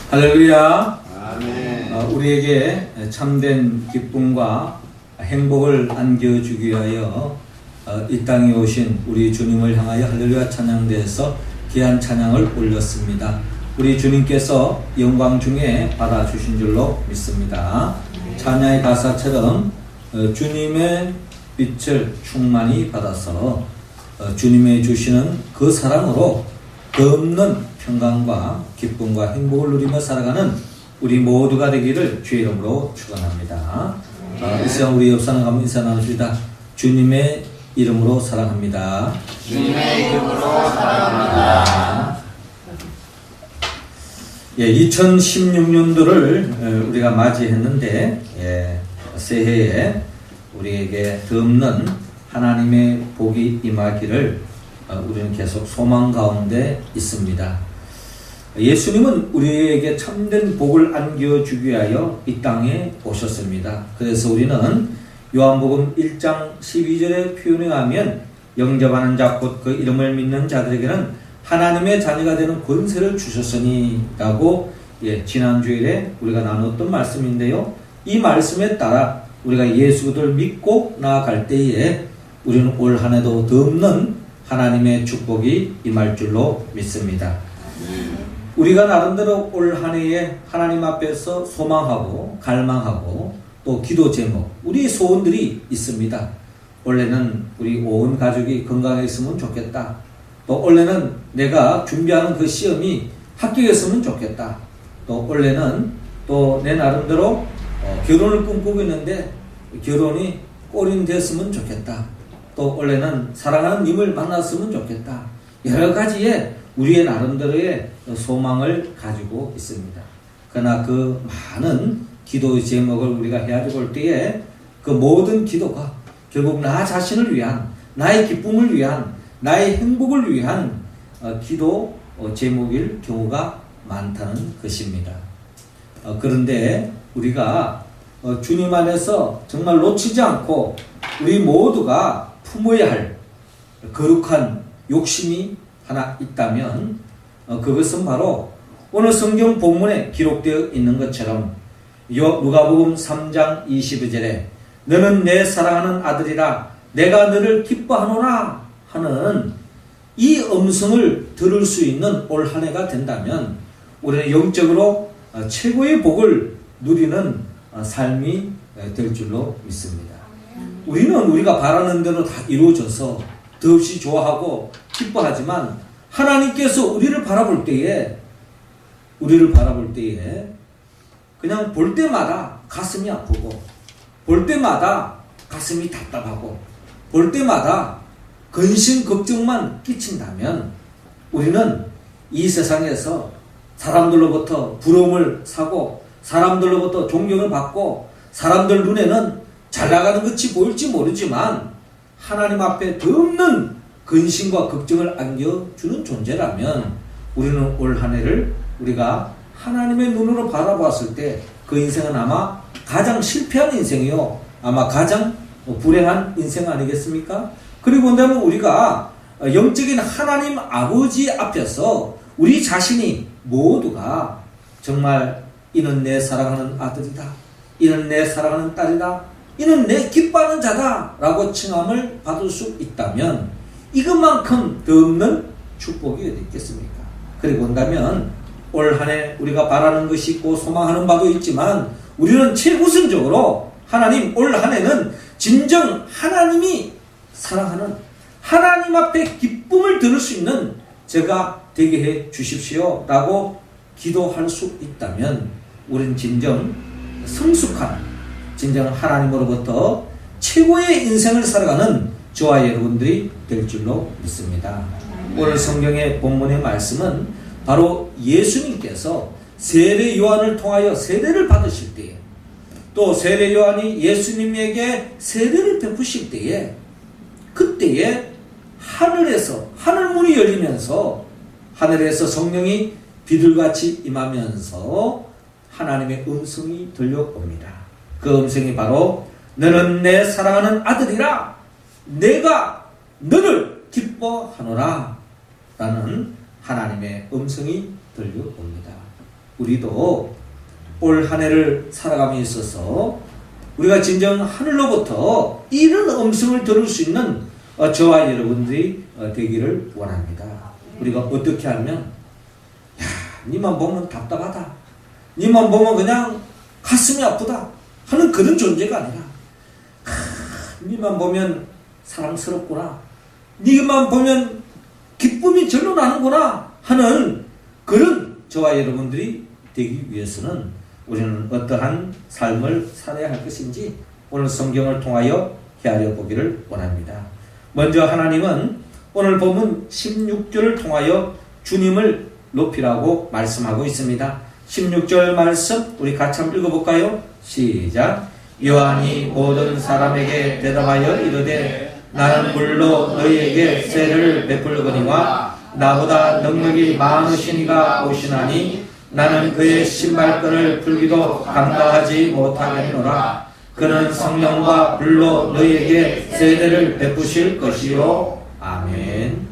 할렐루야. 아멘. 우리에게 참된 기쁨과 행복을 안겨주기 위하여 이 땅에 오신 우리 주님을 향하여 할렐루야 찬양대에서 귀한 찬양을 올렸습니다. 우리 주님께서 영광 중에 받아주신 줄로 믿습니다. 찬양의 가사처럼 주님의 빛을 충만히 받아서 주님의 주시는 그 사랑으로 없는 평강과 기쁨과 행복을 누리며 살아가는 우리 모두가 되기를 주의 이름으로 축원합니다. 이 시간 우리 옆 사람 가면 인사 나누시다. 주님의 이름으로 사랑합니다. 주님의 이름으로 사랑합니다. 2016년도를 우리가 맞이했는데 새해에 우리에게 덧없는 하나님의 복이 임하기를 우리는 계속 소망 가운데 있습니다. 예수님은 우리에게 참된 복을 안겨주기 위하여 이 땅에 오셨습니다. 그래서 우리는 요한복음 1장 12절의 표현에 의하면 영접하는 자 곧 그 이름을 믿는 자들에게는 하나님의 자녀가 되는 권세를 주셨으니 라고 지난주일에 우리가 나눴던 말씀인데요. 이 말씀에 따라 우리가 예수를 믿고 나아갈 때에 우리는 올 한 해도 덧없는 하나님의 축복이 임할 줄로 믿습니다. 우리가 나름대로 올 한 해에 하나님 앞에서 소망하고 갈망하고 또 기도 제목, 우리 소원들이 있습니다. 원래는 우리 온 가족이 건강했으면 좋겠다. 또 원래는 내가 준비하는 그 시험이 합격했으면 좋겠다. 또 원래는 또 내 나름대로 결혼을 꿈꾸고 있는데 결혼이 꼬린됐으면 좋겠다. 또 원래는 사랑하는 님을 만났으면 좋겠다. 여러 가지의 우리의 나름대로의 소망을 가지고 있습니다. 그러나 그 많은 기도의 제목을 우리가 헤아려 볼 때에 그 모든 기도가 결국 나 자신을 위한, 나의 기쁨을 위한, 나의 행복을 위한 기도 제목일 경우가 많다는 것입니다. 그런데 우리가 주님 안에서 정말 놓치지 않고 우리 모두가 품어야 할 거룩한 욕심이 하나 있다면 그것은 바로 오늘 성경 본문에 기록되어 있는 것처럼 누가복음 3장 22절에 너는 내 사랑하는 아들이라 내가 너를 기뻐하노라 하는 이 음성을 들을 수 있는 올 한 해가 된다면 우리는 영적으로 최고의 복을 누리는 삶이 될 줄로 믿습니다. 우리는 우리가 바라는 대로 다 이루어져서 더없이 좋아하고 기뻐하지만 하나님께서 우리를 바라볼 때에 그냥 볼 때마다 가슴이 아프고 볼 때마다 가슴이 답답하고 볼 때마다 근심 걱정만 끼친다면 우리는 이 세상에서 사람들로부터 부러움을 사고 사람들로부터 존경을 받고 사람들 눈에는 잘 나가는 것이 보일지 모르지만 하나님 앞에 덧없는 근심과 걱정을 안겨주는 존재라면 우리는 올 한 해를 우리가 하나님의 눈으로 바라봤을 때 그 인생은 아마 가장 실패한 인생이요 아마 가장 불행한 인생 아니겠습니까? 그리고 본다면 우리가 영적인 하나님 아버지 앞에서 우리 자신이 모두가 정말 이는 내 사랑하는 아들이다, 이는 내 사랑하는 딸이다, 이는 내 기뻐하는 자다 라고 칭함을 받을 수 있다면 이것만큼 더 없는 축복이 어디 있겠습니까? 그리고 본다면 올 한 해 우리가 바라는 것이 있고 소망하는 바도 있지만 우리는 최우선적으로 하나님 올 한 해는 진정 하나님이 사랑하는 하나님 앞에 기쁨을 들을 수 있는 제가 되게 해 주십시오 라고 기도할 수 있다면 우리는 진정 성숙한 진정 하나님으로부터 최고의 인생을 살아가는 저와 여러분들이 될 줄로 믿습니다. 오늘 성경의 본문의 말씀은 바로 예수님께서 세례 요한을 통하여 세례를 받으실 때에 또 세례 요한이 예수님에게 세례를 베푸실 때에 그때에 하늘에서 하늘문이 열리면서 하늘에서 성령이 비둘같이 임하면서 하나님의 음성이 들려옵니다. 그 음성이 바로 너는 내 사랑하는 아들이라 내가 너를 기뻐하노라 라는 하나님의 음성이 들려옵니다. 우리도 올 한 해를 살아감에 있어서 우리가 진정 하늘로부터 이런 음성을 들을 수 있는 저와 여러분들이 되기를 원합니다. 우리가 어떻게 하면 야, 니만 보면 답답하다, 니만 보면 그냥 가슴이 아프다 하는 그런 존재가 아니라 니만 보면 사랑스럽구나, 니만 보면 기쁨이 절로 나는구나 하는 그런 저와 여러분들이 되기 위해서는 우리는 어떠한 삶을 살아야 할 것인지 오늘 성경을 통하여 헤아려 보기를 원합니다. 먼저 하나님은 오늘 본문 16절을 통하여 주님을 높이라고 말씀하고 있습니다. 16절 말씀 우리 같이 한번 읽어볼까요? 시작. 요한이 모든 사람에게 대답하여 이르되 나는 물로 너희에게 세를 베풀거니와 나보다 능력이 많으시니가 오시나니 나는 그의 신발끈을 풀기도 감당하지 못하겠노라. 그는 성령과 불로 너희에게 세례를 베푸실 것이요. 아멘.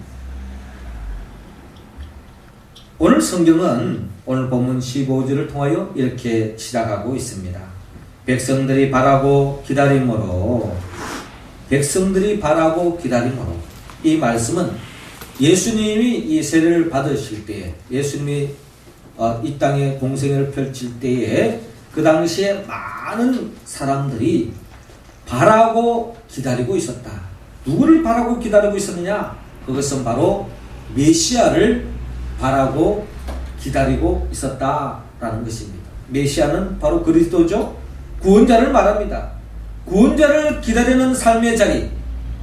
오늘 성경은 오늘 본문 15절을 통하여 이렇게 시작하고 있습니다. 백성들이 바라고 기다림으로, 백성들이 바라고 기다림으로. 이 말씀은 예수님이 이 세례를 받으실 때에, 예수님이 이 땅에 공생애를 펼칠 때에 그 당시에 많은 사람들이 바라고 기다리고 있었다. 누구를 바라고 기다리고 있었느냐? 그것은 바로 메시아를 바라고 기다리고 있었다라는 것입니다. 메시아는 바로 그리스도죠. 구원자를 말합니다. 구원자를 기다리는 삶의 자리,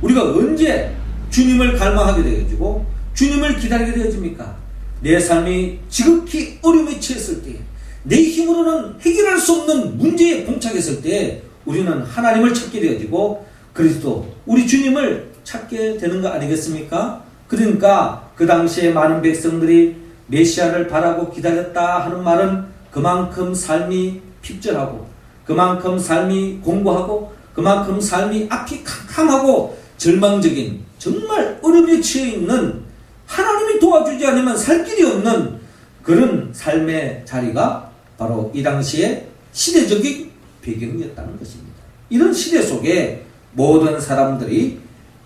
우리가 언제 주님을 갈망하게 되어지고 주님을 기다리게 되어집니까? 내 삶이 지극히 어려움에 처했을 때, 내 힘으로는 해결할 수 없는 문제에 봉착했을 때 우리는 하나님을 찾게 되어지고 그리스도, 우리 주님을 찾게 되는 거 아니겠습니까? 그러니까 그 당시에 많은 백성들이 메시아를 바라고 기다렸다 하는 말은 그만큼 삶이 핍절하고, 그만큼 삶이 공고하고, 그만큼 삶이 앞이 캄캄하고 절망적인, 정말 어려움에 처해 있는, 하나님이 도와주지 않으면 살 길이 없는 그런 삶의 자리가 바로 이 당시에 시대적인 배경이었다는 것입니다. 이런 시대 속에 모든 사람들이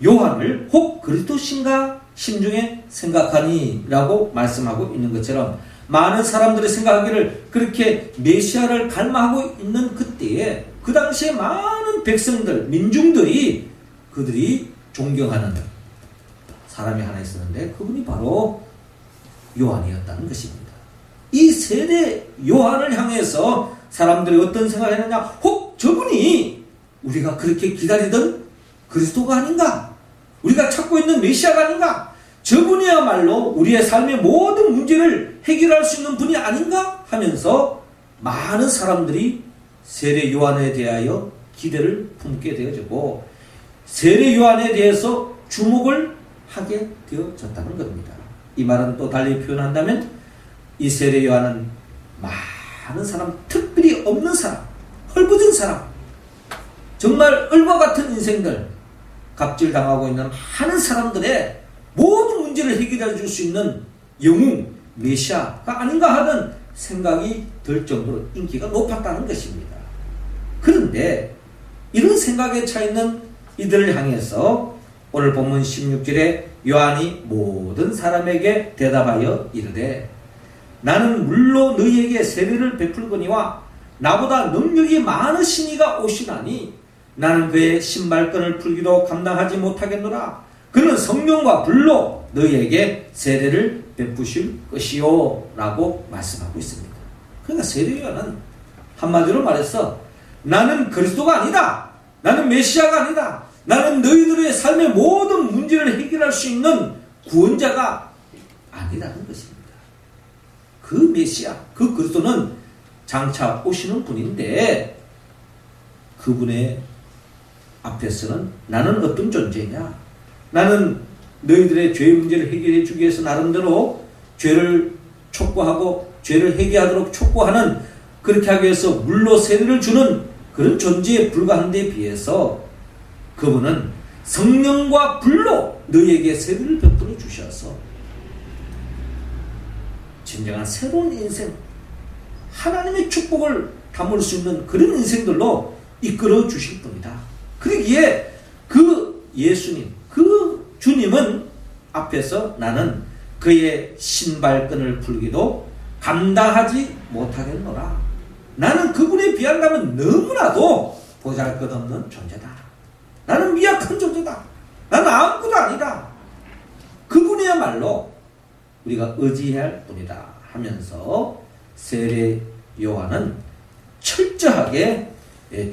요한을 혹 그리스도신가 심중에 생각하니 라고 말씀하고 있는 것처럼 많은 사람들이 생각하기를 그렇게 메시아를 갈망하고 있는 그때에 그 당시에 많은 백성들, 민중들이 그들이 존경하는 사람이 하나 있었는데 그분이 바로 요한이었다는 것입니다. 이 세대 요한을 향해서 사람들이 어떤 생각을 했느냐? 혹 저분이 우리가 그렇게 기다리던 그리스도가 아닌가? 우리가 찾고 있는 메시아가 아닌가? 저분이야말로 우리의 삶의 모든 문제를 해결할 수 있는 분이 아닌가? 하면서 많은 사람들이 세례 요한에 대하여 기대를 품게 되어지고 세례 요한에 대해서 주목을 하게 되어졌다는 겁니다. 이 말은 또 달리 표현한다면 이 세례 요한은 많은 사람, 특별히 없는 사람, 헐벗은 사람, 정말 을과 같은 인생들, 갑질당하고 있는 많은 사람들의 모든 문제를 해결해 줄 수 있는 영웅, 메시아가 아닌가 하는 생각이 들 정도로 인기가 높았다는 것입니다. 그런데 이런 생각에 차 있는 이들을 향해서 오늘 본문 16절에 요한이 모든 사람에게 대답하여 이르되 나는 물로 너희에게 세례를 베풀거니와 나보다 능력이 많으시니가 오시나니 나는 그의 신발끈을 풀기도 감당하지 못하겠노라. 그는 성령과 불로 너희에게 세례를 베푸실 것이요 라고 말씀하고 있습니다. 그러니까 세례 요한은 한마디로 말해서 나는 그리스도가 아니다, 나는 메시아가 아니다, 나는 너희들의 삶의 모든 문제를 해결할 수 있는 구원자가 아니라는 것입니다. 그 메시아, 그 그리스도는 장차 오시는 분인데 그분의 앞에서는 나는 어떤 존재냐? 나는 너희들의 죄 문제를 해결해 주기 위해서 나름대로 죄를 촉구하고 죄를 해결하도록 촉구하는, 그렇게 하기 위해서 물로 세례를 주는 그런 존재에 불과한 데 비해서 그분은 성령과 불로 너희에게 세례를 베풀어 주셔서 진정한 새로운 인생, 하나님의 축복을 담을 수 있는 그런 인생들로 이끌어 주실 분이다. 그러기에 그 예수님, 그 주님은 앞에서 나는 그의 신발끈을 풀기도 감당하지 못하겠노라. 나는 그분에 비한다면 너무나도 보잘것없는 존재다. 나는 미약한 존재다. 나는 아무것도 아니다. 그분이야말로 우리가 의지할 분이다 하면서 세례 요한은 철저하게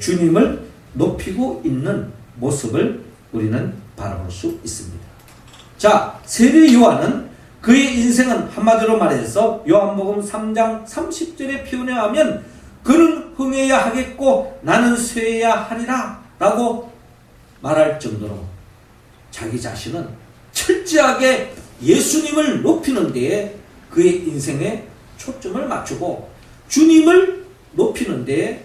주님을 높이고 있는 모습을 우리는 바라볼 수 있습니다. 자, 세례 요한은 그의 인생은 한마디로 말해서 요한복음 3장 30절에 표현하면 그는 흥해야 하겠고 나는 쇠해야 하리라 라고 말할 정도로 자기 자신은 철저하게 예수님을 높이는 데에 그의 인생에 초점을 맞추고 주님을 높이는 데에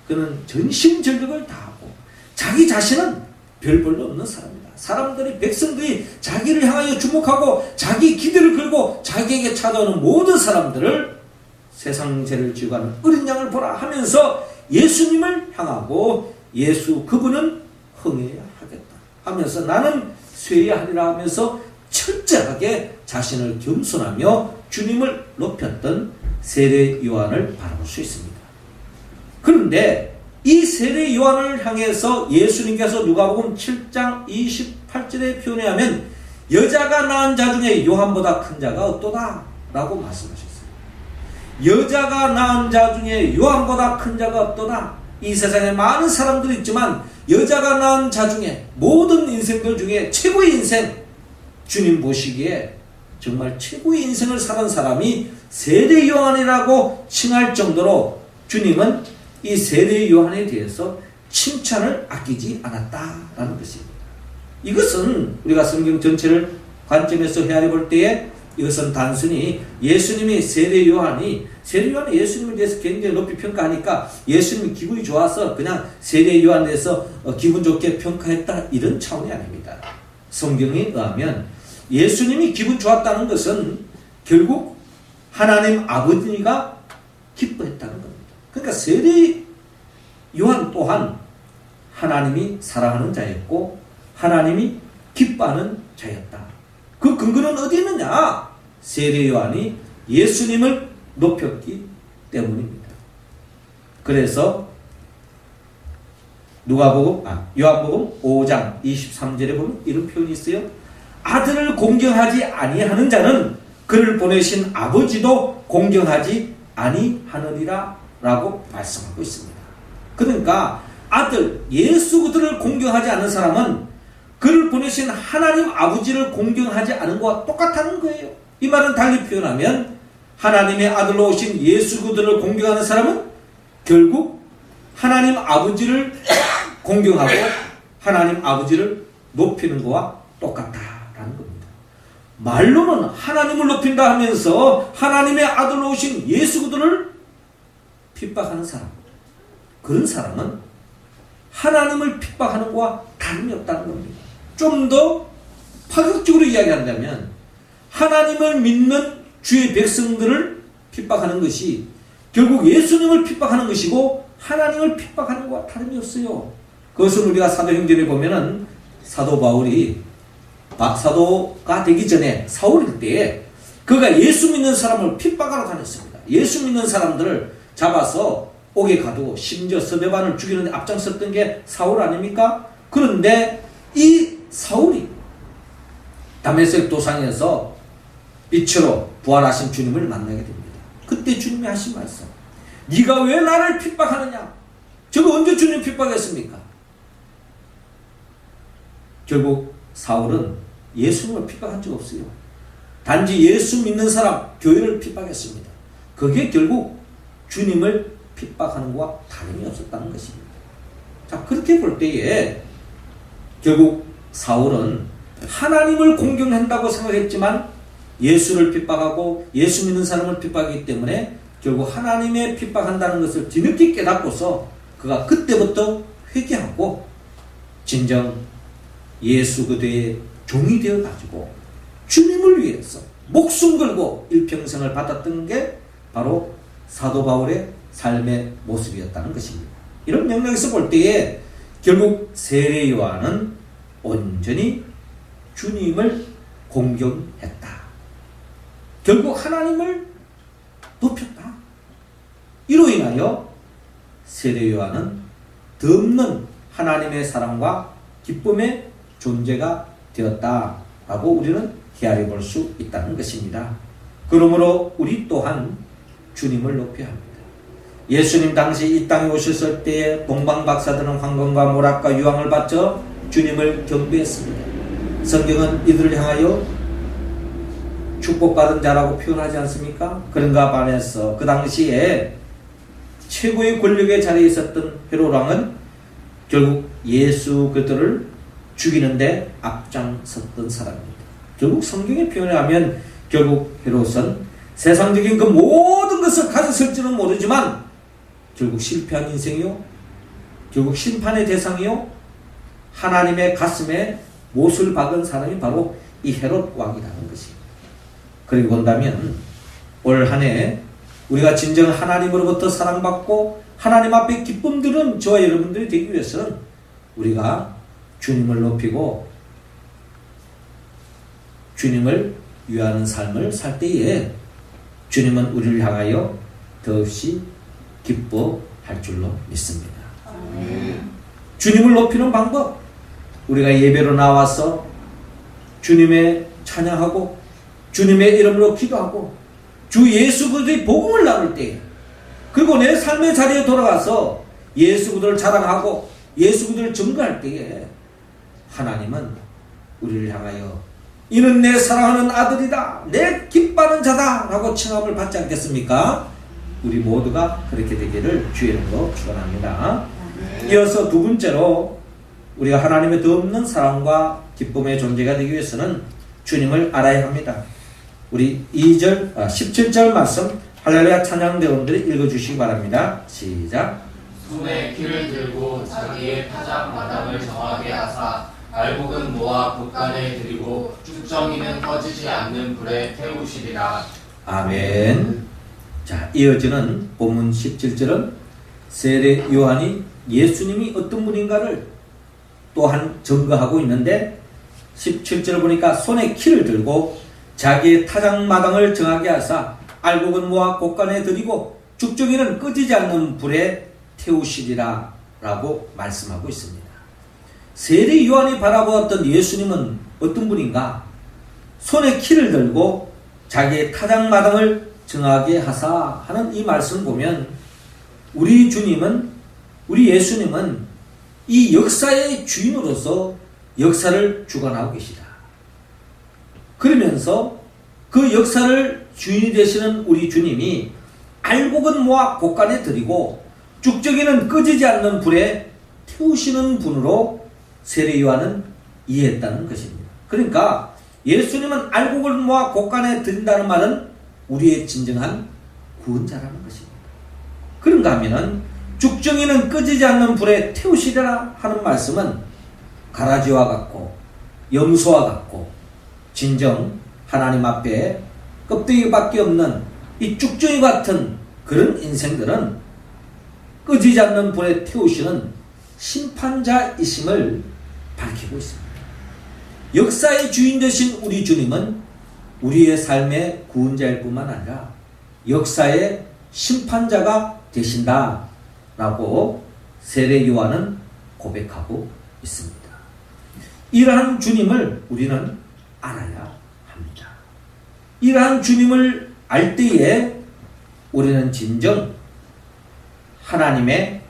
그는 전심전력을 다하고 자기 자신은 별 볼일 없는 사람이다. 사람들이 백성들이 자기를 향하여 주목하고 자기 기대를 걸고 자기에게 찾아오는 모든 사람들을 세상 죄를 지고 가는 어린 양을 보라 하면서 예수님을 향하고 예수 그분은 흥해야 하겠다 하면서 나는 쇠해야 하리라 하면서 철저하게 자신을 겸손하며 주님을 높였던 세례 요한을 바라볼 수 있습니다. 그런데 이 세례 요한을 향해서 예수님께서 누가복음 7장 28절에 표현하면 여자가 낳은 자 중에 요한보다 큰 자가 없도다 라고 말씀하셨어요. 여자가 낳은 자 중에 요한보다 큰 자가 없도다. 이 세상에 많은 사람들이 있지만 여자가 낳은 자 중에 모든 인생들 중에 최고의 인생, 주님 보시기에 정말 최고의 인생을 살은 사람이 세례 요한이라고 칭할 정도로 주님은 이 세례 요한에 대해서 칭찬을 아끼지 않았다라는 것입니다. 이것은 우리가 성경 전체를 관점에서 헤아려 볼 때에 이것은 단순히 예수님이 세례 요한이 예수님에 대해서 굉장히 높이 평가하니까 예수님이 기분이 좋아서 그냥 세례 요한에 대해서 기분 좋게 평가했다 이런 차원이 아닙니다. 성경에 의하면 예수님이 기분 좋았다는 것은 결국 하나님 아버지가 기뻐했다는 겁니다. 그러니까 세례 요한 또한 하나님이 사랑하는 자였고 하나님이 기뻐하는 자였다. 그 근거는 어디 있느냐? 세례 요한이 예수님을 높였기 때문입니다. 그래서 요한복음 5장 23절에 보면 이런 표현이 있어요. 아들을 공경하지 아니하는 자는 그를 보내신 아버지도 공경하지 아니하느니라 라고 말씀하고 있습니다. 그러니까 아들 예수 그들을 공경하지 않는 사람은 그를 보내신 하나님 아버지를 공경하지 않은 것과 똑같다는 거예요. 이 말은 달리 표현하면 하나님의 아들로 오신 예수 그들을 공경하는 사람은 결국 하나님 아버지를 공경하고 하나님 아버지를 높이는 것과 똑같다라는 겁니다. 말로는 하나님을 높인다 하면서 하나님의 아들로 오신 예수 그들을 핍박하는 사람, 그런 사람은 하나님을 핍박하는 것과 다름이 없다는 겁니다. 좀 더 파격적으로 이야기한다면 하나님을 믿는 주의 백성들을 핍박하는 것이 결국 예수님을 핍박하는 것이고 하나님을 핍박하는 것과 다름이 없어요. 그것은 우리가 사도행전에 보면은 사도 바울이 사도가 되기 전에 사울일 때에 그가 예수 믿는 사람을 핍박하러 다녔습니다. 예수 믿는 사람들을 잡아서 옥에 가두고 심지어 스데반을 죽이는 데 앞장섰던 게 사울 아닙니까? 그런데 이 사울이 다메섹 도상에서 빛으로 부활하신 주님을 만나게 됩니다. 그때 주님이 하신 말씀, 네가 왜 나를 핍박하느냐? 저거 언제 주님 핍박했습니까? 결국 사울은 예수님을 핍박한 적 없어요. 단지 예수 믿는 사람, 교회를 핍박했습니다. 그게 결국 주님을 핍박하는 것과 다름이 없었다는 것입니다. 자, 그렇게 볼 때에 결국 사울은 하나님을 공경한다고 생각했지만 예수를 핍박하고 예수 믿는 사람을 핍박하기 때문에 결국 하나님의 핍박한다는 것을 뒤늦게 깨닫고서 그가 그때부터 회개하고 진정 예수 그대의 종이 되어가지고 주님을 위해서 목숨 걸고 일평생을 받았던 게 바로 사도 바울의 삶의 모습이었다는 것입니다. 이런 맥락에서 볼 때에 결국 세례 요한은 온전히 주님을 공경했다. 결국 하나님을 높였다. 이로 인하여 세례 요한은 덧없는 하나님의 사랑과 기쁨의 존재가 되었다라고 우리는 헤아려 볼 수 있다는 것입니다. 그러므로 우리 또한 주님을 높여야 합니다. 예수님 당시 이 땅에 오셨을 때에 동방 박사들은 황금과 모락과 유황을 바쳐 주님을 경배했습니다. 성경은 이들을 향하여 축복받은 자라고 표현하지 않습니까? 그런가 반해서 그 당시에 최고의 권력의 자리에 있었던 헤롯 왕은 결국 예수 그리스도를 죽이는데 앞장섰던 사람입니다. 결국 성경의 표현을 하면 결국 헤롯은 세상적인 그 모든 것을 가졌을지는 모르지만 결국 실패한 인생이요, 결국 심판의 대상이요, 하나님의 가슴에 못을 박은 사람이 바로 이 헤롯 왕이라는 것입니다. 그리고 본다면 올 한 해 우리가 진정 하나님으로부터 사랑받고 하나님 앞에 기쁨 들은 저와 여러분들이 되기 위해서는 우리가 주님을 높이고 주님을 위하는 삶을 살 때에 주님은 우리를 향하여 더없이 기뻐할 줄로 믿습니다. 주님을 높이는 방법, 우리가 예배로 나와서 주님의 찬양하고 주님의 이름으로 기도하고 주 예수 그리스도의 복음을 나눌 때, 그리고 내 삶의 자리에 돌아가서 예수 그리스도를 자랑하고 예수 그리스도를 증거할 때에 하나님은 우리를 향하여 이는 내 사랑하는 아들이다, 내 기뻐하는 자다 라고 칭함을 받지 않겠습니까? 우리 모두가 그렇게 되기를 주의 이름으로 축원합니다. 이어서 두 번째로 우리가 하나님의 덧없는 사랑과 기쁨의 존재가 되기 위해서는 주님을 알아야 합니다. 우리 17절 말씀 할렐루야 찬양대원들이 읽어주시기 바랍니다. 시작. 손에 키를 들고 자기의 타작 마당을 정하게 하사 알곡은 모아 곳간에 들이고 쭉정이는 꺼지지 않는 불에 태우시리라. 아멘. 자, 이어지는 본문 17절은 세례 요한이 예수님이 어떤 분인가를 또한 증거하고 있는데 17절을 보니까 손에 키를 들고 자기의 타작마당을 정하게 하사 알곡은 모아 곳간에 들이고 죽정이는 꺼지지 않는 불에 태우시리라 라고 말씀하고 있습니다. 세례 요한이 바라보았던 예수님은 어떤 분인가? 손에 키를 들고 자기의 타작마당을 정하게 하사 하는 이 말씀을 보면 우리 주님은, 우리 예수님은 이 역사의 주인으로서 역사를 주관하고 계시다. 그러면서 그 역사를 주인이 되시는 우리 주님이 알곡은 모아 곳간에 들이고 죽정이는 꺼지지 않는 불에 태우시는 분으로 세례 요한은 이해했다는 것입니다. 그러니까 예수님은 알곡을 모아 곳간에 들인다는 말은 우리의 진정한 구원자라는 것입니다. 그런가 하면은 죽정이는 꺼지지 않는 불에 태우시리라 하는 말씀은 가라지와 같고 염소와 같고 진정 하나님 앞에 껍데기밖에 없는 이 죽정이 같은 그런 인생들은 꺼지지 않는 불에 태우시는 심판자이심을 밝히고 있습니다. 역사의 주인 되신 우리 주님은 우리의 삶의 구원자일 뿐만 아니라 역사의 심판자가 되신다라고 세례 요한은 고백하고 있습니다. 이러한 주님을 우리는 알아야 합니다. 이러한 주님을 알 때에 우리는 진정 하나님의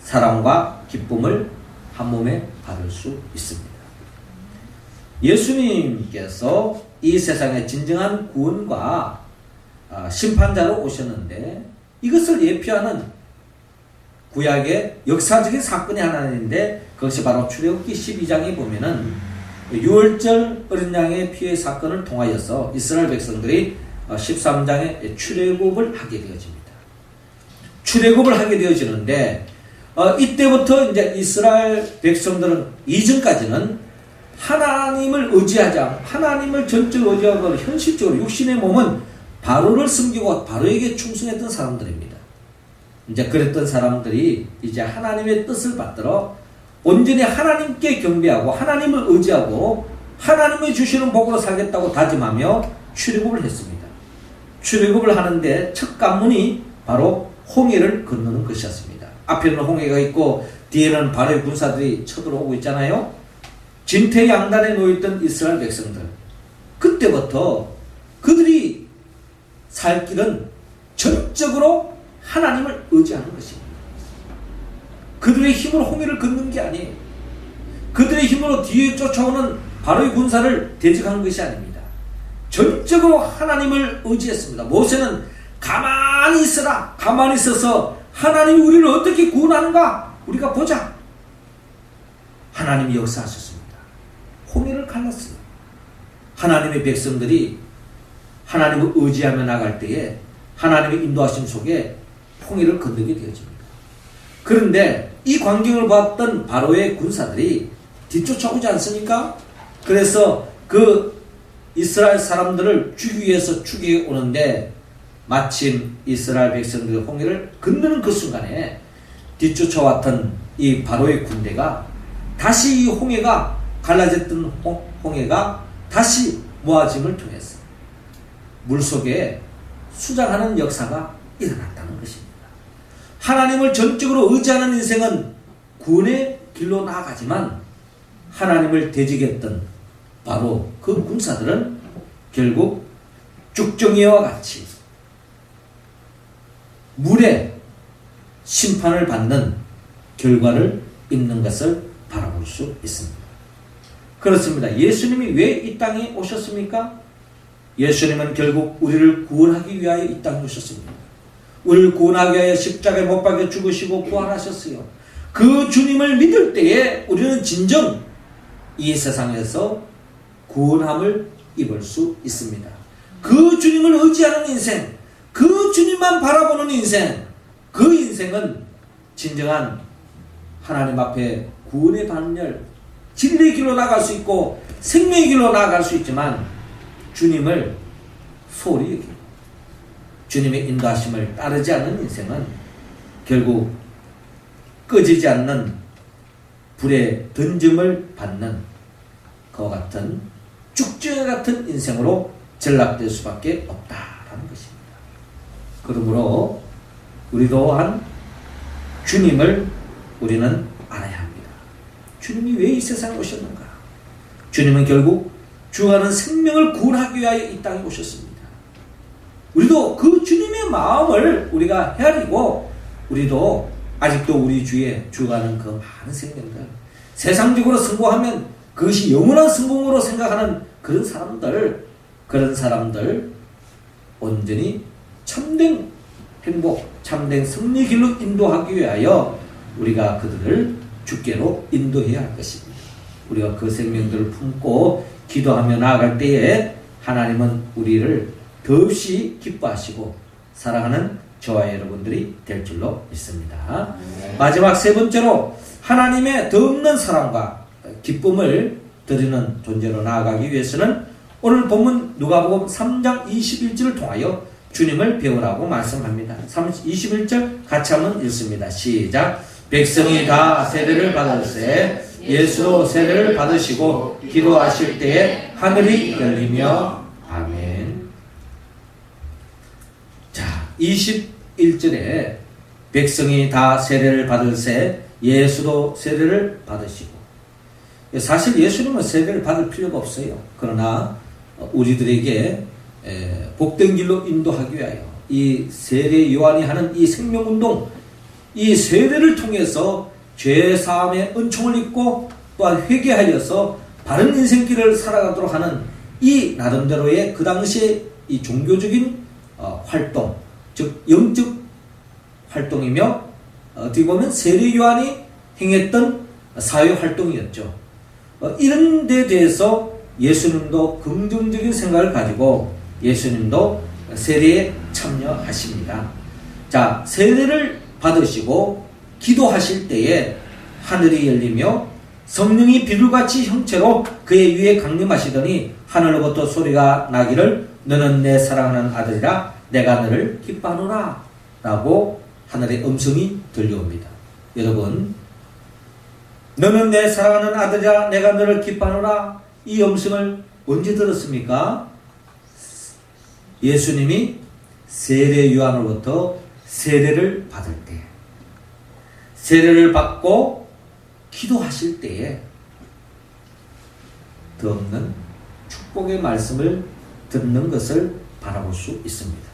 사랑과 기쁨을 한 몸에 받을 수 있습니다. 예수님께서 이 세상의 진정한 구원과 심판자로 오셨는데 이것을 예표하는 구약의 역사적인 사건이 하나 있는데 그것이 바로 출애굽기 12장에 보면은 유월절 어린 양의 피의 사건을 통하여서 이스라엘 백성들이 13장에 출애굽을 하게 되어집니다. 출애굽을 하게 되어지는데 이때부터 이제 이스라엘 백성들은 이전까지는 하나님을 의지하자, 하나님을 전적으로 의지하고 현실적으로 육신의 몸은 바로를 섬기고 바로에게 충성했던 사람들입니다. 이제 그랬던 사람들이 이제 하나님의 뜻을 받들어 온전히 하나님께 경배하고 하나님을 의지하고 하나님이 주시는 복으로 살겠다고 다짐하며 출애굽을 했습니다. 출애굽을 하는데 첫 관문이 바로 홍해를 건너는 것이었습니다. 앞에는 홍해가 있고 뒤에는 바로의 군사들이 쳐들어오고 있잖아요. 진퇴양단에 놓여있던 이스라엘 백성들, 그때부터 그들이 살 길은 전적으로 하나님을 의지하는 것입니다. 그들의 힘으로 홍해를 걷는 게 아니에요. 그들의 힘으로 뒤에 쫓아오는 바로의 군사를 대적한 것이 아닙니다. 전적으로 하나님을 의지했습니다. 모세는 가만히 있어라, 가만히 있어서 하나님이 우리를 어떻게 구원하는가 우리가 보자. 하나님이 역사하셨습니다. 홍해를 갈랐어요. 하나님의 백성들이 하나님을 의지하며 나갈 때에 하나님의 인도하심 속에 홍해를 건너게 되어집니다. 그런데 이 광경을 봤던 바로의 군사들이 뒤쫓아오지 않습니까? 그래서 그 이스라엘 사람들을 죽이기 위해서 죽이게 오는데 마침 이스라엘 백성들이 홍해를 건너는 그 순간에 뒤쫓아왔던 이 바로의 군대가 다시 이 홍해가 갈라졌던 홍해가 다시 모아짐을 통해서 물속에 수장하는 역사가 일어났다는 것입니다. 하나님을 전적으로 의지하는 인생은 구원의 길로 나아가지만 하나님을 대적했던 바로 그 군사들은 결국 죽정이와 같이 물에 심판을 받는 결과를 입는 것을 바라볼 수 있습니다. 그렇습니다. 예수님이 왜 이 땅에 오셨습니까? 예수님은 결국 우리를 구원하기 위하여 이 땅에 오셨습니다. 우리를 구원하기 위하여 십자가에 못 박혀 죽으시고 부활하셨어요. 그 주님을 믿을 때에 우리는 진정 이 세상에서 구원함을 입을 수 있습니다. 그 주님을 의지하는 인생, 그 주님만 바라보는 인생, 그 인생은 진정한 하나님 앞에 구원의 반열, 진리의 길로 나아갈 수 있고 생명의 길로 나아갈 수 있지만 주님을 소홀히 여기고 주님의 인도하심을 따르지 않는 인생은 결국 꺼지지 않는 불에 던짐을 받는 그와 같은 죽정이 같은 인생으로 전락될 수밖에 없다라는 것입니다. 그러므로 우리 또한 주님을 우리는 알아야 합니다. 주님이 왜 이 세상에 오셨는가? 주님은 결국 죽어가는 생명을 구원하기 위하여 이 땅에 오셨습니다. 우리도 그 주님의 마음을 우리가 헤아리고 우리도 아직도 우리 주위에 죽어가는 그 많은 생명들, 세상적으로 성공하면 그것이 영원한 성공으로 생각하는 그런 사람들 온전히 참된 행복, 참된 승리 길로 인도하기 위하여 우리가 그들을 주께로 인도해야 할 것입니다. 우리가 그 생명들을 품고 기도하며 나아갈 때에 하나님은 우리를 더없이 기뻐하시고 사랑하는 저와 여러분들이 될 줄로 믿습니다. 마지막 세 번째로 하나님의 더없는 사랑과 기쁨을 드리는 존재로 나아가기 위해서는 오늘 본문 누가복음 3장 21절을 통하여 주님을 배우라고 말씀합니다. 21절 같이 한번 읽습니다. 시작. 백성이 다 세례를 받았을 예수도 세례를 받으시고 기도하실 때에 하늘이 열리며 아멘. 자, 21절에 백성이 다 세례를 받을새 예수도 세례를 받으시고, 사실 예수님은 세례를 받을 필요가 없어요. 그러나 우리들에게 복된 길로 인도하기 위하여 이 세례 요한이 하는 이 생명운동, 이 세례를 통해서 죄사함의 은총을 입고 또한 회개하여서 바른 인생길을 살아가도록 하는 이 나름대로의 그 당시에 이 종교적인 활동, 즉 영적 활동이며 어떻게 보면 세례 요한이 행했던 사회 활동이었죠. 이런 데 대해서 예수님도 긍정적인 생각을 가지고 예수님도 세례에 참여하십니다. 자, 세례를 받으시고 기도하실 때에 하늘이 열리며 성령이 비둘같이 형체로 그의 위에 강림하시더니 하늘로부터 소리가 나기를 너는 내 사랑하는 아들이라 내가 너를 기뻐하노라 라고 하늘의 음성이 들려옵니다. 여러분, 너는 내 사랑하는 아들이라 내가 너를 기뻐하노라, 이 음성을 언제 들었습니까? 예수님이 세례 요한으로부터 세례를 받을 때, 세례를 받고 기도하실 때에 더없는 축복의 말씀을 듣는 것을 바라볼 수 있습니다.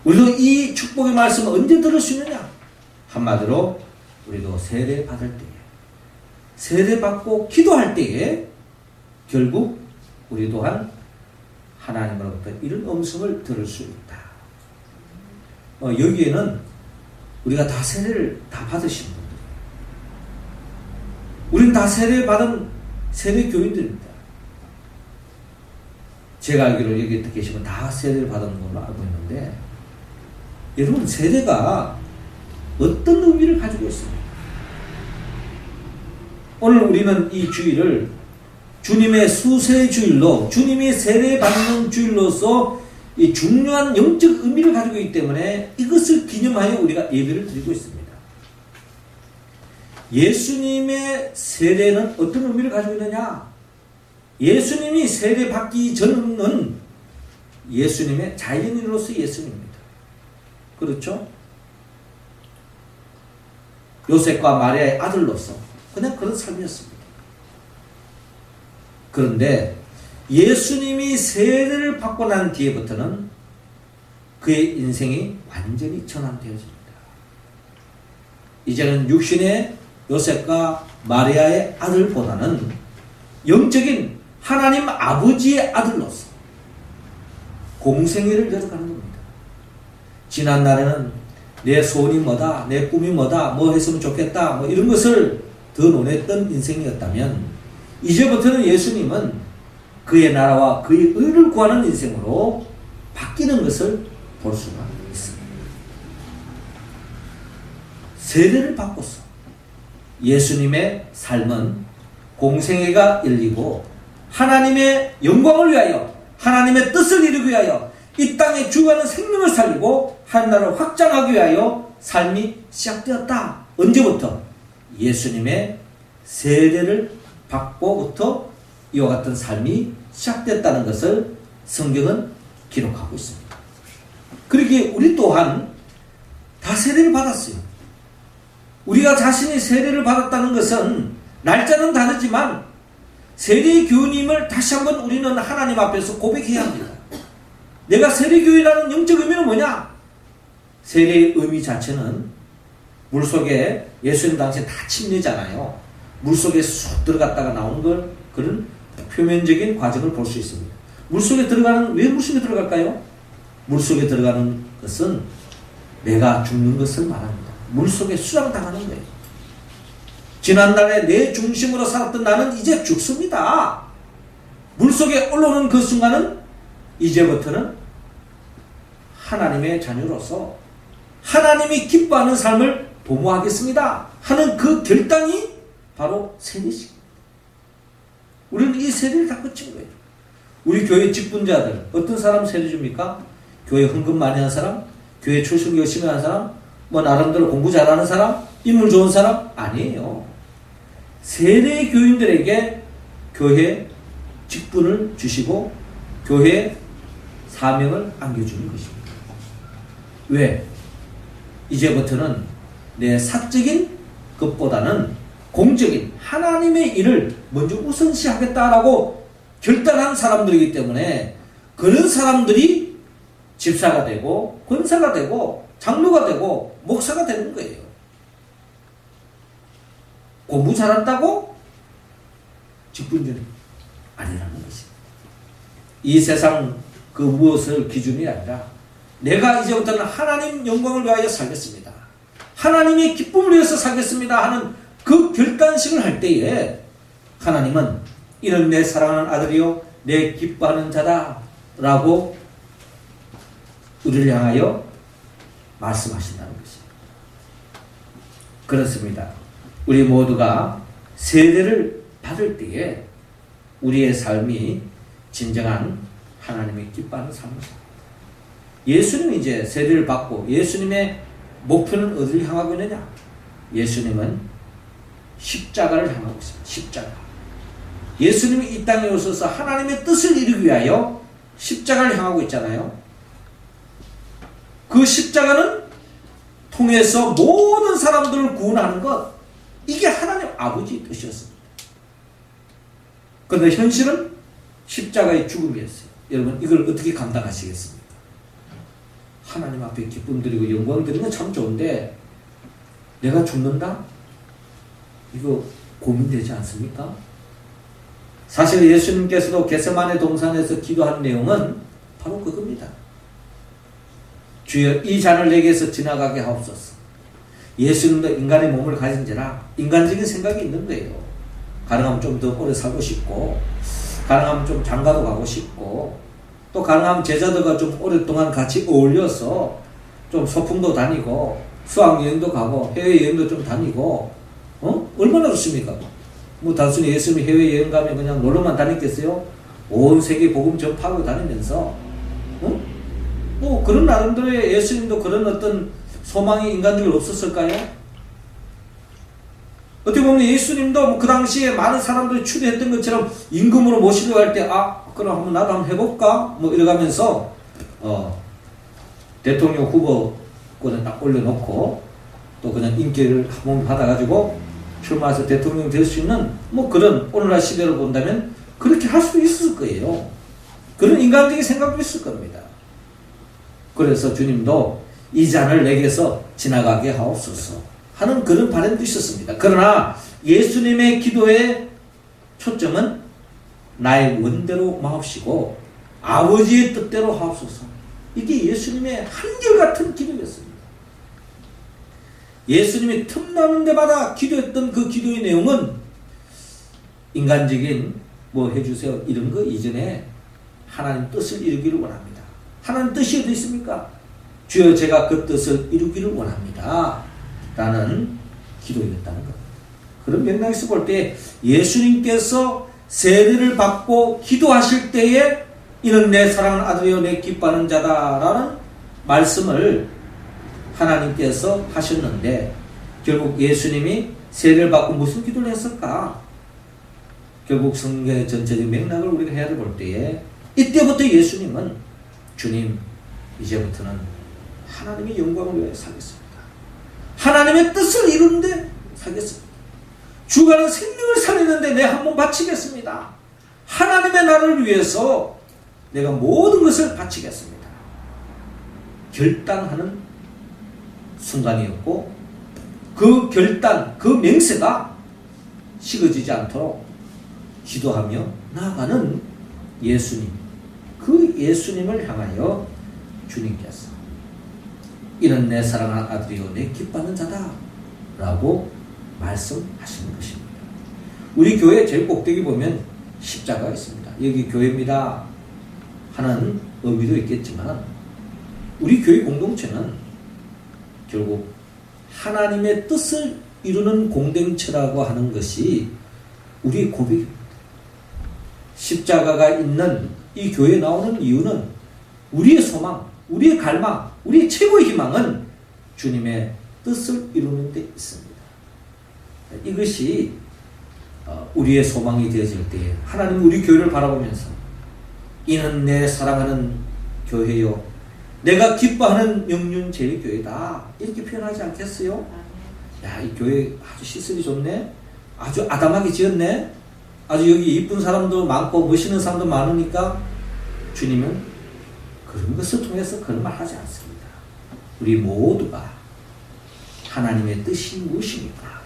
우리도 이 축복의 말씀을 언제 들을 수 있느냐? 한마디로 우리도 세례 받을 때에, 세례 받고 기도할 때에 결국 우리 또한 하나님으로부터 이런 음성을 들을 수 있다. 여기에는 우리가 다 세례를 다 받으신 분들, 우리는 다 세례 받은 세례 교인들입니다. 제가 알기로 여기 계시면 다 세례를 받은 걸로 알고 있는데, 여러분, 세례가 어떤 의미를 가지고 있습니까? 오늘 우리는 이 주일을 주님의 수세 주일로, 주님이 세례 받는 주일로서 이 중요한 영적 의미를 가지고 있기 때문에 이것을 기념하여 우리가 예배를 드리고 있습니다. 예수님의 세례는 어떤 의미를 가지고 있느냐? 예수님이 세례 받기 전은 예수님의 자연인으로서 예수님입니다. 그렇죠? 요셉과 마리아의 아들로서 그냥 그런 삶이었습니다. 그런데 예수님이 세례를 받고 난 뒤에부터는 그의 인생이 완전히 전환되어집니다. 이제는 육신의 요셉과 마리아의 아들보다는 영적인 하나님 아버지의 아들로서 공생애를 내려가는 겁니다. 지난날에는 내 소원이 뭐다, 내 꿈이 뭐다, 뭐 했으면 좋겠다, 뭐 이런 것을 더 논했던 인생이었다면, 이제부터는 예수님은 그의 나라와 그의 의를 구하는 인생으로 바뀌는 것을 볼 수가 있습니다. 세례를 받고서 예수님의 삶은 공생애가 열리고 하나님의 영광을 위하여, 하나님의 뜻을 이루기 위하여, 이 땅에 죽어가는 생명을 살리고 하나님을 확장하기 위하여 삶이 시작되었다. 언제부터? 예수님의 세례를 받고부터 이와 같은 삶이 시작됐다는 것을 성경은 기록하고 있습니다. 그러기에 우리 또한 다 세례를 받았어요. 우리가 자신이 세례를 받았다는 것은 날짜는 다르지만 세례 교인임을 다시 한번 우리는 하나님 앞에서 고백해야 합니다. 내가 세례 교인이라는 영적 의미는 뭐냐? 세례의 의미 자체는 물속에, 예수님 당시에 다 침례잖아요. 물속에 쑥 들어갔다가 나오는 걸, 그런 표면적인 과정을 볼 수 있습니다. 물속에 들어가는, 왜 물속에 들어갈까요? 물속에 들어가는 것은 내가 죽는 것을 말합니다. 물속에 수장당하는 거예요. 지난날에 내 중심으로 살았던 나는 이제 죽습니다. 물속에 올라오는 그 순간은 이제부터는 하나님의 자녀로서 하나님이 기뻐하는 삶을 도모하겠습니다 하는 그 결단이 바로 세례식입니다. 우리는 이 세례를 다 거친 거예요. 우리 교회 직분자들, 어떤 사람 세례 줍니까? 교회 헌금 많이 하는 사람? 교회 출석 열심히 하는 사람? 뭐 나름대로 공부 잘하는 사람? 인물 좋은 사람? 아니에요. 세례 교인들에게 교회 직분을 주시고 교회 사명을 안겨주는 것입니다. 왜? 이제부터는 내 사적인 것보다는 공적인 하나님의 일을 먼저 우선시하겠다라고 결단한 사람들이기 때문에 그런 사람들이 집사가 되고 권사가 되고 장로가 되고 목사가 되는 거예요. 공부 잘한다고 직분자는 아니라는 것입니다. 이 세상 그 무엇을 기준이 아니라 내가 이제부터는 하나님 영광을 위하여 살겠습니다. 하나님의 기쁨을 위해서 살겠습니다 하는 그 결단식을 할 때에 하나님은 이는 내 사랑하는 아들이요 내 기뻐하는 자다 라고 우리를 향하여 말씀하신다는 것입니다. 그렇습니다. 우리 모두가 세례를 받을 때에 우리의 삶이 진정한 하나님의 기뻐하는 삶을 삽니다. 예수님이 이제 세례를 받고 예수님의 목표는 어디를 향하고 있느냐? 예수님은 십자가를 향하고 있습니다. 십자가. 예수님이 이 땅에 오셔서 하나님의 뜻을 이루기 위하여 십자가를 향하고 있잖아요. 그 십자가는 통해서 모든 사람들을 구원하는 것, 이게 하나님 아버지의 뜻이었습니다. 그런데 현실은 십자가의 죽음이었어요. 여러분, 이걸 어떻게 감당하시겠습니까? 하나님 앞에 기쁨 드리고 영광 드리는 건 참 좋은데 내가 죽는다? 이거 고민되지 않습니까? 사실 예수님께서도 겟세마네 동산에서 기도한 내용은 바로 그겁니다. 주여 이 잔을 내게서 지나가게 하옵소서. 예수님도 인간의 몸을 가진지라 인간적인 생각이 있는 거예요. 가능하면 좀 더 오래 살고 싶고, 가능하면 좀 장가도 가고 싶고, 또 가능하면 제자들과 좀 오랫동안 같이 어울려서 좀 소풍도 다니고 수학여행도 가고 해외여행도 좀 다니고, 얼마나 좋습니까? 뭐 단순히 예수님이 해외여행 가면 그냥 놀러만 다녔겠어요? 온 세계 복음 전파하고 다니면서 뭐 그런 나름대로의 예수님도 그런 어떤 소망이 인간적으로 없었을까요? 어떻게 보면 예수님도 뭐 그 당시에 많은 사람들이 추대했던 것처럼 임금으로 모시려고 할 때 그럼 한번 나도 한번 해볼까? 뭐 이래가면서 대통령 후보권에 딱 올려놓고 또 그냥 인기를 한번 받아가지고 출마해서 대통령 될 수 있는 뭐 그런 오늘날 시대로 본다면 그렇게 할 수도 있을 거예요. 그런 인간적인 생각도 있을 겁니다. 그래서 주님도 이 잔을 내게서 지나가게 하옵소서 하는 그런 바람도 있었습니다. 그러나 예수님의 기도의 초점은 나의 원대로 마옵시고 아버지의 뜻대로 하옵소서. 이게 예수님의 한결같은 기도였습니다. 예수님이 틈나는 데마다 기도했던 그 기도의 내용은 인간적인 뭐 해주세요 이런 거 이전에 하나님 뜻을 이루기를 원합니다. 하나님 뜻이 어디 있습니까? 주여 제가 그 뜻을 이루기를 원합니다 라는 기도였다는 것. 그런 맥락에서 볼 때 예수님께서 세례를 받고 기도하실 때에 이는 내 사랑하는 아들이요 내 기뻐하는 자다 라는 말씀을 하나님께서 하셨는데, 결국 예수님이 세례를 받고 무슨 기도를 했을까? 결국 성경의 전체적인 맥락을 우리가 헤아려 볼 때에 이때부터 예수님은 주님 이제부터는 하나님의 영광을 위해 살겠습니다. 하나님의 뜻을 이루는데 살겠습니다. 주가는 생명을 살리는데 내 한 몸 바치겠습니다. 하나님의 나라를 위해서 내가 모든 것을 바치겠습니다. 결단하는 순간이었고, 그 결단, 그 맹세가 식어지지 않도록 기도하며 나아가는 예수님, 그 예수님을 향하여 주님께서 이는 내 사랑하는 아들이요 내 기뻐하는 자다 라고 말씀하시는 것입니다. 우리 교회 제일 꼭대기 보면 십자가가 있습니다. 여기 교회입니다 하는 의미도 있겠지만 우리 교회 공동체는 결국 하나님의 뜻을 이루는 공동체라고 하는 것이 우리의 고백입니다. 십자가가 있는 이 교회에 나오는 이유는 우리의 소망, 우리의 갈망, 우리의 최고의 희망은 주님의 뜻을 이루는 데 있습니다. 이것이 우리의 소망이 되어질 때에 하나님 우리 교회를 바라보면서 이는 내 사랑하는 교회요 내가 기뻐하는 영륜제일교회다 이렇게 표현하지 않겠어요? 야, 이 교회 아주 시설이 좋네, 아주 아담하게 지었네, 아주 여기 이쁜 사람도 많고 멋있는 사람도 많으니까 주님은 그런 것을 통해서 그런 말 하지 않습니다. 우리 모두가 하나님의 뜻이 무엇입니까?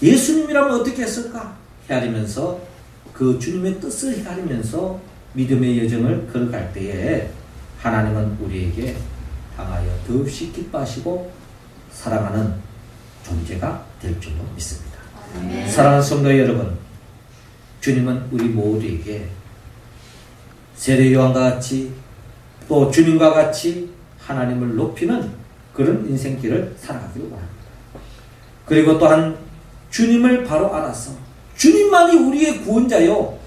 예수님이라면 어떻게 했을까? 헤아리면서 그 주님의 뜻을 헤아리면서 믿음의 여정을 걸어갈 때에 하나님은 우리에게 향하여 더없이 기뻐하시고 사랑하는 존재가 될 줄로 믿습니다. 네. 사랑하는 성도 여러분, 주님은 우리 모두에게 세례 요한과 같이 또 주님과 같이 하나님을 높이는 그런 인생길을 살아가기를 원합니다. 그리고 또한 주님을 바로 알아서 주님만이 우리의 구원자요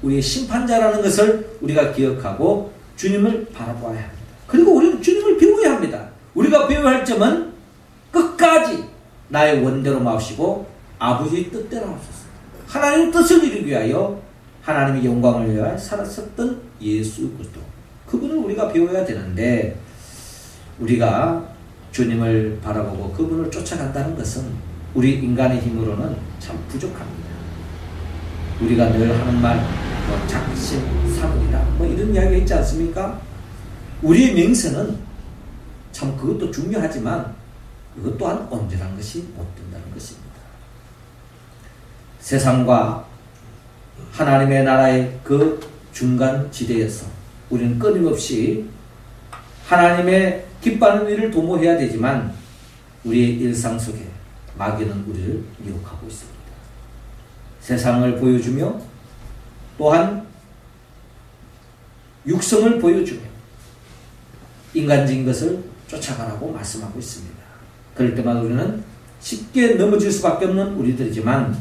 우리의 심판자라는 것을 우리가 기억하고 주님을 바라보아야 합니다. 그리고 우리는 주님을 배워야 합니다. 우리가 배워야 할 점은 끝까지 나의 원대로 마시고 아버지의 뜻대로 하소서. 하나님의 뜻을 이루기 위하여 하나님의 영광을 위하여 살았었던 예수 그리스도, 그분을 우리가 배워야 되는데, 우리가 주님을 바라보고 그분을 쫓아간다는 것은 우리 인간의 힘으로는 참 부족합니다. 우리가 늘 하는 말, 작심 삼일이다, 이런 이야기가 있지 않습니까? 우리의 명세는 참 그것도 중요하지만 그것 또한 온전한 것이 못 된다는 것입니다. 세상과 하나님의 나라의 그 중간 지대에서 우리는 끊임없이 하나님의 기뻐하는 일을 도모해야 되지만, 우리의 일상 속에 마귀는 우리를 미혹하고 있습니다. 세상을 보여주며 또한 육성을 보여주며 인간적인 것을 쫓아가라고 말씀하고 있습니다. 그럴 때마다 우리는 쉽게 넘어질 수밖에 없는 우리들이지만,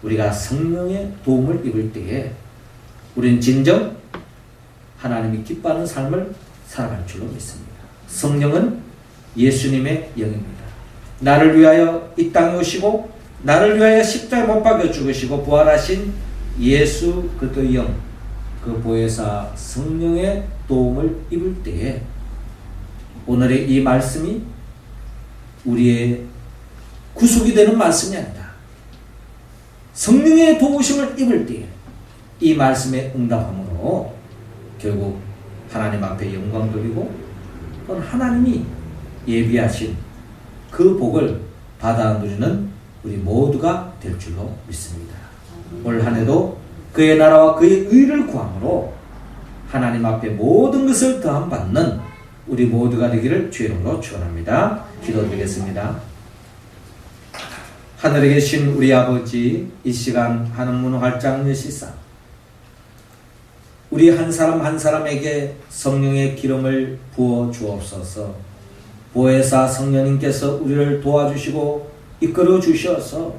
우리가 성령의 도움을 입을 때에 우리는 진정 하나님이 기뻐하는 삶을 살아갈 줄로 믿습니다. 성령은 예수님의 영입니다. 나를 위하여 이 땅에 오시고 나를 위하여 십자가에 못 박여 죽으시고 부활하신 예수 그리스도의 영, 그 보혜사 성령의 도움을 입을 때에 오늘의 이 말씀이 우리의 구속이 되는 말씀이 아니다. 성령의 도우심을 입을 때에 이 말씀에 응답함으로 결국 하나님 앞에 영광 돌리고 또는 하나님이 예비하신 그 복을 받아 누리는 우리 모두가 될 줄로 믿습니다. 올 한 해도 그의 나라와 그의 의를 구함으로 하나님 앞에 모든 것을 더함 받는 우리 모두가 되기를 주의 이름으로 축원합니다. 기도드리겠습니다. 하늘에 계신 우리 아버지, 이 시간 하늘 문을 활짝 여시사 우리 한 사람 한 사람에게 성령의 기름을 부어 주옵소서. 보혜사 성령님께서 우리를 도와주시고 이끌어 주셔서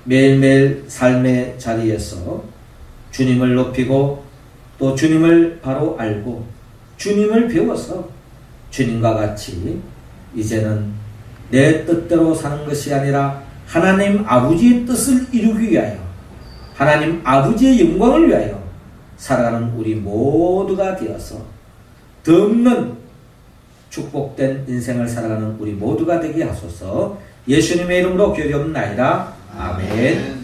매일매일 삶의 자리에서 주님을 높이고 또 주님을 바로 알고 주님을 배워서 주님과 같이 이제는 내 뜻대로 사는 것이 아니라 하나님 아버지의 뜻을 이루기 위하여 하나님 아버지의 영광을 위하여 살아가는 우리 모두가 되어서 덧없는 축복된 인생을 살아가는 우리 모두가 되게 하소서. 예수님의 이름으로 기도하옵나이다. 아멘.